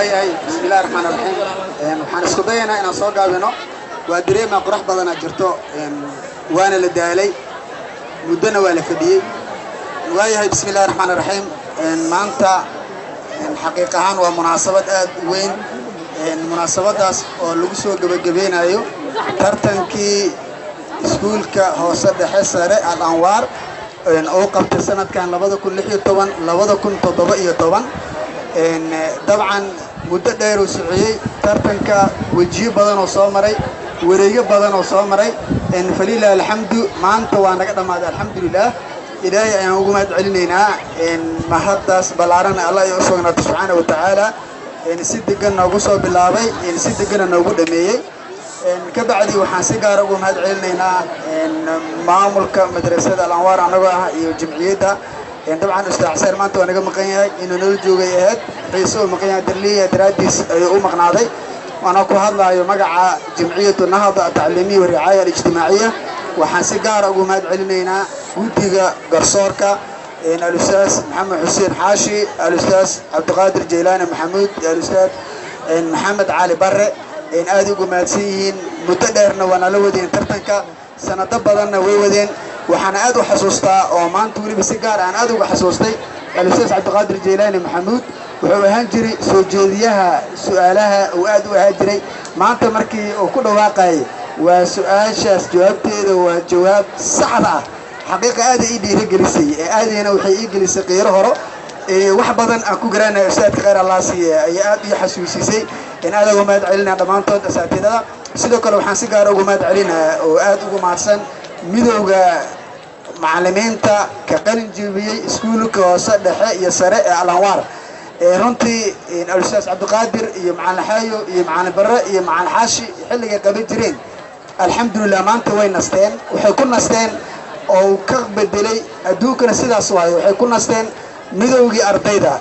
waayahay bismillaahir rahmaanir rahiim waxaan isku dayaynaa inaan soo gaabino waa dareema qurux badan jirto waana la daalay muddana waa la fadhiyay waayahay bismillaahir rahmaanir rahiim maanta xaqiiq ahaan waa munaasabad aad u weyn munaasabadaas oo lagu soo gabagabeynayo tartankii iskuulka hoose dhexe sare al-Anwaar oo qabtay sanadkan 2016 2017 dabcan muddo dheer oo socday tartanka wajiyo badan oo soo maray wareego badan oo soo maray falilah alhamdu maanta waa naga dhamaaday alxamdulillah ilaahay ayaan ugu mahad celinaynaa mahaddaas balaaran Allah iyo subhanahu wa ta'ala si degan noogu soo bilaabay si degan noogu dhameeyay ka bacdi waxaan si gaar ah ugu mahad celinaynaa maamulka madrasada al-Anwaar anagoo ah iyo jamciyadda dabcan ustaad Xasan maanta waa naga maqan yahay inuu noo joogay ahayd xiiso maqan yahay darliya daraadiis ayuu u maqnaaday waana ku hadlayo magaca jamciyadda nahda tacliimiya iyo ricaaya ijtimaaciya waxaan si gaar ah ugu mahad celinaynaa guddiga garsoorka al-Ustaaz Maxamed Xuseen Xaashi al-Ustaaz Cabdiqaadir Jeylaani Maxamuud al-Ustaaz Maxamed Cali Barre aad ugu mahadsan yihiin muddo dheerna waana la wadeen tartanka sanado badanna way wadeen waxaana aad u xasuustaa oo maanta waliba si gaar ah aad ugu xasuustay al-Ustaaz Cabdiqaadir Jeylaani Maxamuud wuxuu ahaan jiray soo jeediyaha su'aalaha oo aad u ahaan jiray maanta markii uu ku dhawaaqay waa su'aashaas jawaabteeda waa jawaab sax ah xaqiiqa aad ay dhiirigelisay aadina waxay ii gelisay qiiro horo wax badan aan ku garanay ustaadka khayr Allah siiya ay aad ii xasuusisay in aad ugu mahad celinaa dhamaantood asaatiidada sidoo kale waxaan si gaar ah ugu mahad celinaa oo aad ugu mahadsan midowga macallimiinta ka qalin jibiyay iskuulka hoose dhexe iyo sare ee al-Anwaar runtii al-Ustaaz Cabdiqaadir iyo macallin Xaayo iyo macallin Barre iyo macallin Xaashi xilliga qaban jireen alxamdulillah maanta way nasteen waxay ku nasteen oo ka bedelay adduunkana sidaas waayo waxay ku nasteen midowgii ardayda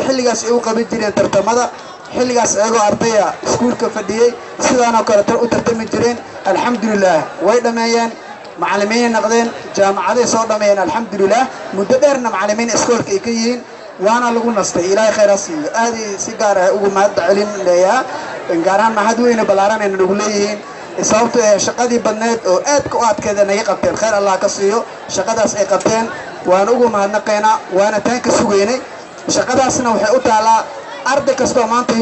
xilligaas ay u qaban jireen tartamada xilligaas ayagoo ardayda iskuulka fadhiyay sidaana kale u tartami jireen alxamdulillah way dhameeyeen macallimiin naqdeen jaamacaday soo dhameeyeen alxamdulillah muddo dheerna macallimiin iskoolka ay ka yihiin waana lagu nastay ilaahay khayr siiyo aad si gaar ah ugu mahad celinayaa gaar ahaan mahad weyn balaaran ay nagu leeyihiin sababtoo ah shaqadii badneed oo aad ku adkeed naga qabteen khayr Allah ka siiyo shaqadaas ay qabteen waan ugu mahadnaqaynaa waana taan ka sugeynay shaqadaasna waxay u taalaa arday kasta maanta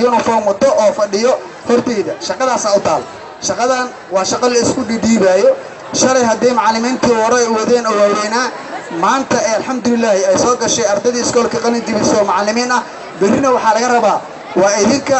uniform wato oo fadhiyo hortayda shaqadaas u taal shaqadan waa shaqo la isku dhiibayo shalay haddii macallimiintii hore wadeen oo waaweynaa maanta alxamdulillah ay soo gashay ardayda iskoolka qalin jibisay macallimiin ah berrina waxaa laga rabaa waa idinka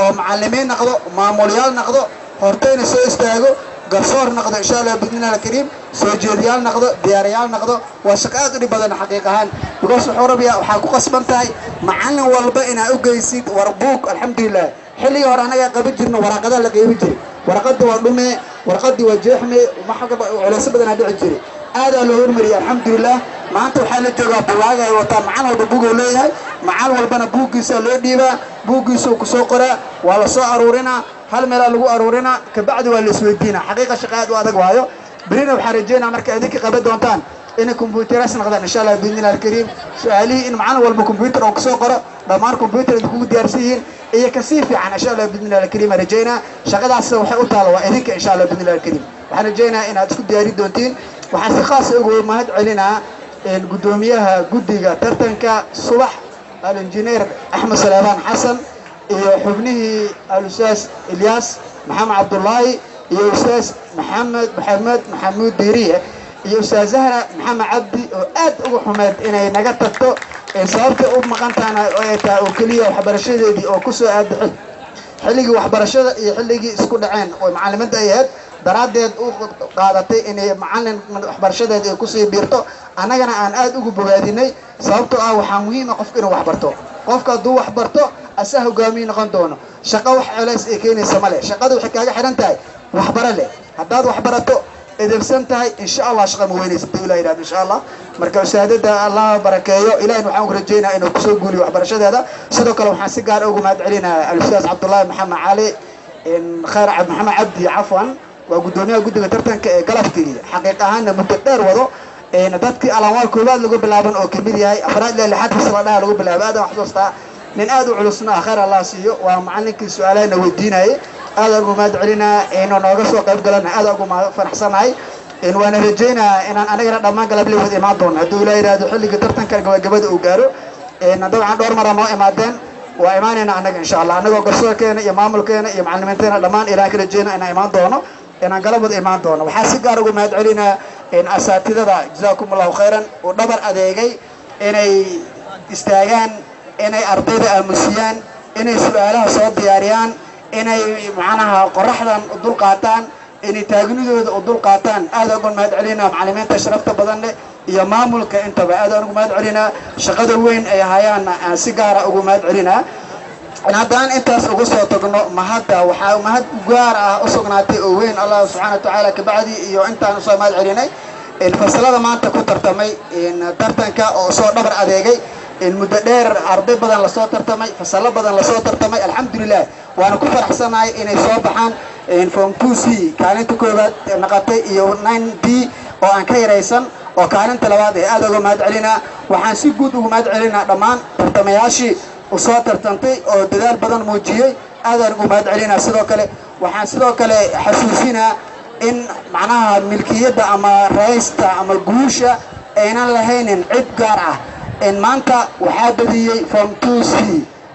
oo macallimiin noqdo maamulayaal noqdo hortayna soo istaago garsoor noqdo insha Allah bidnaa kariim soo jeediyaal noqdo diyaariyaal noqdo waa shaqo aad u dhib badan xaqiiq ahaan because xorobiya waxa ku qasban tahay macallin walba inaa u geysid warbuuk alxamdulillah xilli hore anaga qaban jirno waraqada la qeybin jiray warqada waa dhume warqadii waa jeexme ma xaga culays badan dhici jiray aad loo hormariyay alxamdulillah maanta waxa la joogaa buugaag ay wataa macallin walba buug uu leeyahay macallin walbana buugiisa loo dhiibaa buugiisa ku soo qoraa waa la soo aruurinaa hal meel lagu aruurinaa ka bacdi waa la isweydiinaa xaqiiqa shaqaad u adag waayo برينا وحرجينا مركز ذيك قبض وانتان إن كمبيوتر نقدر إن شاء الله بإذن الله الكريم سؤالي إن معنا والكمبيوتر أو كسوقرة ضمان كمبيوتر يكون دارسين إيه كثير عن إن شاء الله بإذن الله الكريم رجينا شغل على السوق وطالع وإذنك إن شاء الله بإذن الله الكريم وحرجينا إن هتكون دياري دونتين وحنس خاص يقول ما هاد علينا القدوميها قدية ترتنك صبح الإنجنير أحمد سليمان حسن حبنه الأستاذ إلياس محمد عبد الله يا أستاذ محمود ديريه يا أستاذ زهرة محمد عبدي وأد أبو حمد إنه نقطته صارت أبو مقنطنا وكلية وحبرشة دي أو كسو أد حلقي وحبرشة حلقي سكون عين ومعلمات أيهاد درادد قادتي إنه معلم وحبرشة دي كسو بيرتو أنا أد أبو بواديني صارت أو حموهم قفكر وحبرتو قفك دو وحبرتو أسهل قامين قندونه شقة وحلاس إكيني سمالة شقة وحكاية حرنتاي وحبر له هداد وحبرته إذا بسنتهاي إن شاء الله شغل موينيس الدولة إلى إن شاء الله مركز سعادة الله بركاته إلى إنه حاول رجينا إنه كسوق قولي وحبر شد هذا صدق لو حاسق قال أقوم علينا الأستاذ عبد الله محمد علي إن خير عبد محمد عبدي عفوا وقدوني قد قدرتن كلافتي حقيقة أنا متقدر وضو إن ضدك على مال كل بعض لقوا باللعبان أو كبير هاي أفراد اللي حد في الصلاة لقوا باللعبان هذا محسوسها nin aad u culusna khayr Allah siiyo waa macallinkii su'aalaha weydiinayay aad ugu mahad celinaa inuu nooga soo qayb galana aad ugu faraxsanahay in waan rajeynaa inaan anagana dhammaan galabli wada imaan doono hadduu ilaahay yiraahdo xilliga tartanka gabagabada uu gaaro dabcan dhowr mar noo imaadeen waa imaanayna anaga insha Allah anagoo garsoorkeena iyo maamulkeena iyo macallimiinteena dhammaan ilaahay ka rajeynaa inaan imaan doono inaan galabada imaan doono waxaa si gaar ugu mahad celinaa in asaatidada jazaakumullahu khayran oo dhabar adeegay inay istaagaan inay ardayda aamusiyaan inay su'aalaha soo diyaariyaan inay macnaha qoraxdan u dul qaataan inay taagnidooda u dul qaataan aad ugu mahad celinaa macallimiinta sharafta badan iyo maamulka intaba aad ugu mahad celinaa shaqada weyn ay hayaan si gaar ah ugu mahad celinaa haddaan intaas ugu soo tagno mahadda waxaa mahad gaar ah u sugnaatay oo weyn Allah subhanahu wa ta'ala ka bacdi iyo intaan soo mahad celinay fasalada maanta ku tartamay tartanka oo soo dhabar adeegay muddo dheer arday badan la soo tartamay fasalo badan la soo tartamay alxamdulillah waana ku faraxsanahay inay soo baxaan form 2C kaalinta koowaad naqatay iyo 9B oo aan ka yaraysan oo kaalinta labaad ee aad uga mahad celinaa waxaan si guud ugu mahad celinaa dhammaan tartamayaashii u soo tartantay oo dadaal badan muujiyay aad ugu mahad celinaa sidoo kale waxaan sidoo kale xasuusinaa in macnaha milkiyada ama raaysta ama guusha aynan lahaynin cid gaar ah in maanta waxaa badiyay form 2C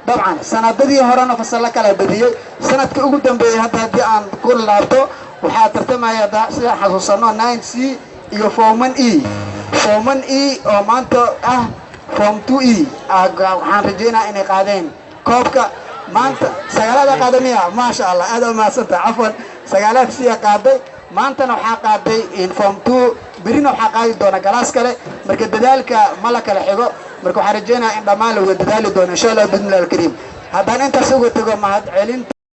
dabcan sanadadii horena fasal kala badiyay sanadkii ugu dambeeyay haddii aan ku laabto waxaa tartamaya sida xasuusano 9C iyo form 1E form 1E oo maanta ah form 2E waxaan rajeynaa inay qaadeen koobka maanta sagaalada qaadaniya ma sha Allah aad u mahadsantahay afwan sagaalad siya qaaday maantana waxaa qaaday in form 2 birina waxaa qaadi doona galaas kale marka dadaalka ma la kala xigo marka waxaan rajeynaa in dhammaan la wada dadaali doono insha Allah bismillahil kariim haddaan intaas uga tago mahad celin